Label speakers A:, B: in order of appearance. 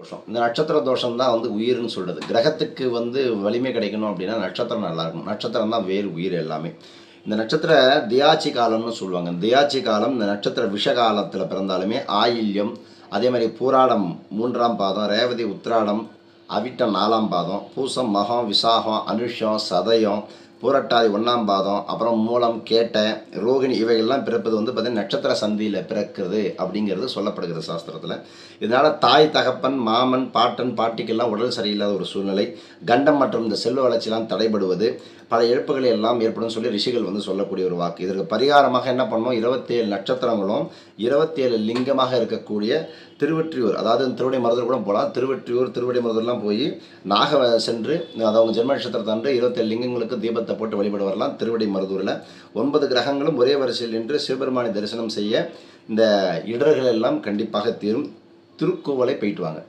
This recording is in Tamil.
A: தோஷம். இந்த நட்சத்திர தோஷம் தான் வந்து உயிர்ன்னு சொல்றது. கிரகத்துக்கு வந்து வலிமை கிடைக்கணும் அப்படின்னா நட்சத்திரம் நல்லா இருக்கணும். நட்சத்திரம் தான் வேர் உயிர் எல்லாமே. இந்த நட்சத்திர தியாச்சி காலம்னு சொல்லுவாங்க. தியாச்சி காலம் இந்த நட்சத்திர விஷ காலத்தில் பிறந்தாலுமே ஆயில்யம், அதே மாதிரி பூராடம் 3ஆம் பாதம், ரேவதி உத்திராடம், அவிட்டம் 4ஆம் பாதம், பூசம் மகம், விசாகம், அனுஷம், சதயம், பூரட்டாதி 1ஆம் பாதம், அப்புறம் மூலம், கேட்டை, ரோகிணி இவைகள்லாம் பிறப்பது வந்து பார்த்திங்கன்னா நட்சத்திர சந்தியில் பிறக்கிறது அப்படிங்கிறது சொல்லப்படுகிறது சாஸ்திரத்தில். இதனால் தாய் தகப்பன் மாமன் பாட்டன் பாட்டிக்கெல்லாம் உடல் சரியில்லாத ஒரு சூழ்நிலை, கண்டம் மற்றும் இந்த செல்வ வளர்ச்சியெல்லாம் தடைபடுவது, பல இழப்புகள் எல்லாம் ஏற்படும் சொல்லி ரிஷிகள் வந்து சொல்லக்கூடிய ஒரு வாக்கு. இதற்கு பரிகாரமாக என்ன பண்ணோம், 27 நட்சத்திரங்களும் 27 லிங்கமாக இருக்கக்கூடிய திருவெற்றியூர், அதாவது திருவடை மருதூர் கூட போகலாம், திருவெற்றியூர் திருவடை மருதூர்லாம் போய் நாக சென்று அது அவங்க ஜென்ம நட்சத்திரத்தன்று 27 லிங்கங்களுக்கு தீபத்தை போட்டு வழிபட வரலாம். திருவடை மருதூரில் 9 கிரகங்களும் ஒரே வரிசையில் நின்று சிவபெருமானை தரிசனம் செய்ய இந்த இடர்கள் எல்லாம் கண்டிப்பாக தீரும். திருக்கோவலை போயிட்டு வாங்க.